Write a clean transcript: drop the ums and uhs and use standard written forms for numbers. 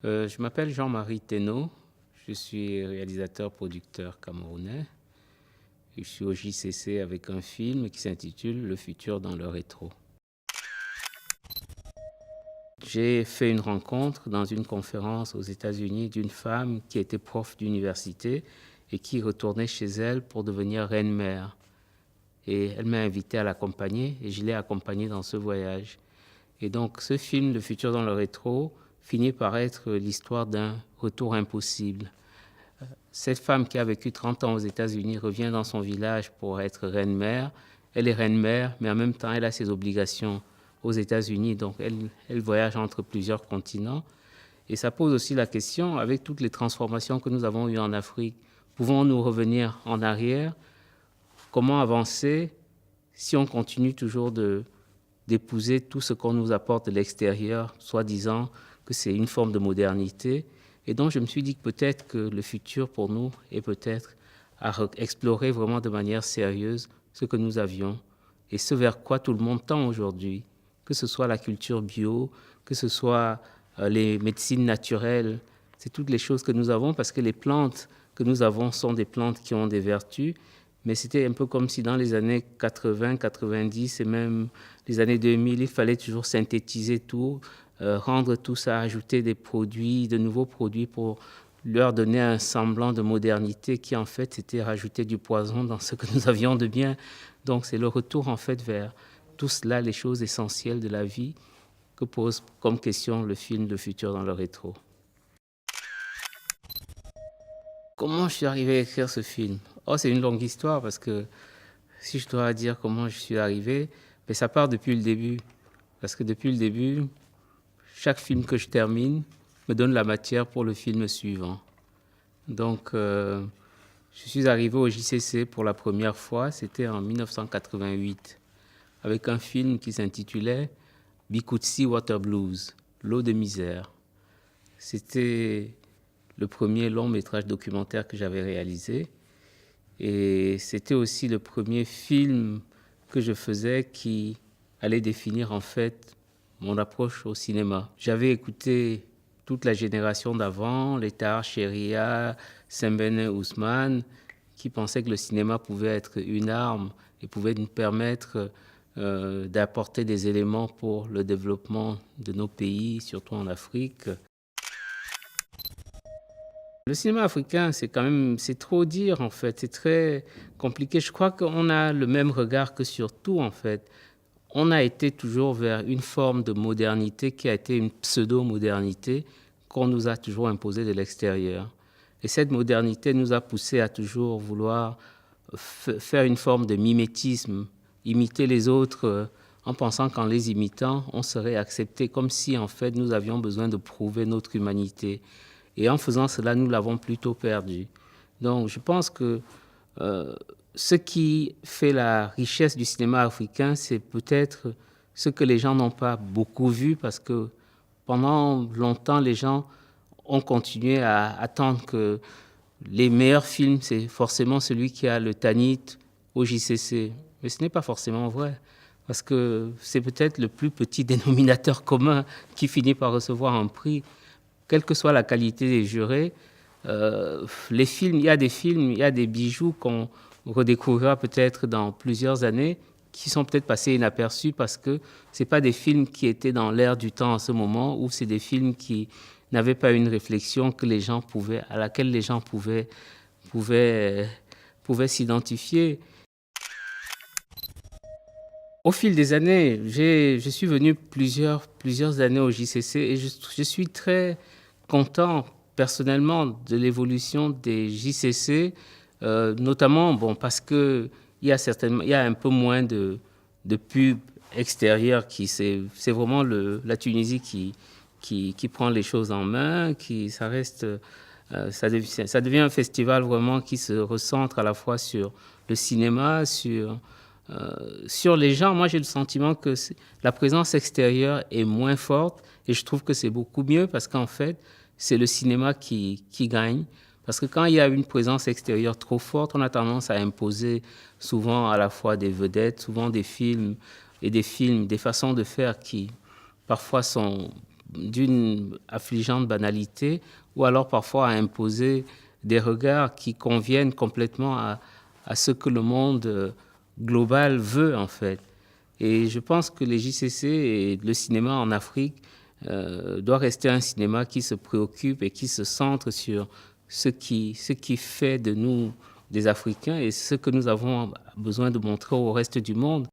Je m'appelle Jean-Marie Thénault, je suis réalisateur, producteur camerounais et je suis au JCC avec un film qui s'intitule Le futur dans le rétro. J'ai fait une rencontre dans une conférence aux États-Unis d'une femme qui était prof d'université et qui retournait chez elle pour devenir reine-mère. Et elle m'a invité à l'accompagner et je l'ai accompagnée dans ce voyage. Et donc ce film, Le futur dans le rétro, finit par être l'histoire d'un retour impossible. Cette femme qui a vécu 30 ans aux États-Unis revient dans son village pour être reine-mère. Elle est reine-mère, mais en même temps, elle a ses obligations aux États-Unis, donc elle voyage entre plusieurs continents. Et ça pose aussi la question, avec toutes les transformations que nous avons eues en Afrique, pouvons-nous revenir en arrière? Comment avancer si on continue toujours d'épouser tout ce qu'on nous apporte de l'extérieur, soi-disant que c'est une forme de modernité? Et donc je me suis dit que peut-être que le futur pour nous est peut-être à explorer vraiment de manière sérieuse ce que nous avions et ce vers quoi tout le monde tend aujourd'hui, que ce soit la culture bio, que ce soit les médecines naturelles, c'est toutes les choses que nous avons parce que les plantes que nous avons sont des plantes qui ont des vertus, mais c'était un peu comme si dans les années 80, 90 et même les années 2000, il fallait toujours synthétiser tout, rendre tout ça, ajouter des produits, de nouveaux produits pour leur donner un semblant de modernité qui en fait c'était rajouter du poison dans ce que nous avions de bien. Donc c'est le retour en fait vers tout cela, les choses essentielles de la vie que pose comme question le film Le futur dans le rétro. Comment je suis arrivé à écrire ce film? Oh, c'est une longue histoire parce que si je dois dire comment je suis arrivé, mais ça part depuis le début. Parce que depuis le début, chaque film que je termine me donne la matière pour le film suivant. Donc, je suis arrivé au JCC pour la première fois, c'était en 1988, avec un film qui s'intitulait Bikutsi Water Blues, l'eau de misère. C'était le premier long métrage documentaire que j'avais réalisé et c'était aussi le premier film que je faisais qui allait définir en fait mon approche au cinéma. J'avais écouté toute la génération d'avant, les Tahar Sheria, Sembene Ousmane, qui pensaient que le cinéma pouvait être une arme et pouvait nous permettre d'apporter des éléments pour le développement de nos pays, surtout en Afrique. Le cinéma africain, c'est quand même, c'est trop dire en fait, c'est très compliqué. Je crois qu'on a le même regard que sur tout en fait. On a été toujours vers une forme de modernité qui a été une pseudo-modernité qu'on nous a toujours imposée de l'extérieur. Et cette modernité nous a poussé à toujours vouloir faire une forme de mimétisme, imiter les autres en pensant qu'en les imitant, on serait accepté comme si en fait nous avions besoin de prouver notre humanité. Et en faisant cela, nous l'avons plutôt perdu. Donc je pense que ce qui fait la richesse du cinéma africain, c'est peut-être ce que les gens n'ont pas beaucoup vu parce que pendant longtemps, les gens ont continué à attendre que les meilleurs films, c'est forcément celui qui a le Tanit au JCC. Mais ce n'est pas forcément vrai parce que c'est peut-être le plus petit dénominateur commun qui finit par recevoir un prix. Quelle que soit la qualité des jurés, les films, il y a des films, il y a des bijoux qu'on redécouvrira peut-être dans plusieurs années, qui sont peut-être passés inaperçus parce que ce pas des films qui étaient dans l'air du temps en ce moment, ou c'est des films qui n'avaient pas une réflexion que les gens pouvaient, à laquelle les gens pouvaient s'identifier. Au fil des années, je suis venu plusieurs années au JCC et je suis très content personnellement de l'évolution des JCC, notamment bon, parce qu'il y a un peu moins de pubs extérieures. C'est vraiment la Tunisie qui prend les choses en main, ça devient un festival vraiment qui se recentre à la fois sur le cinéma, sur les gens. Moi, j'ai le sentiment que la présence extérieure est moins forte et je trouve que c'est beaucoup mieux parce qu'en fait, c'est le cinéma qui gagne. Parce que quand il y a une présence extérieure trop forte, on a tendance à imposer souvent à la fois des vedettes, souvent des films, des façons de faire qui parfois sont d'une affligeante banalité, ou alors parfois à imposer des regards qui conviennent complètement à ce que le monde global veut en fait. Et je pense que les JCC et le cinéma en Afrique doit rester un cinéma qui se préoccupe et qui se centre sur ce qui fait de nous des Africains et ce que nous avons besoin de montrer au reste du monde.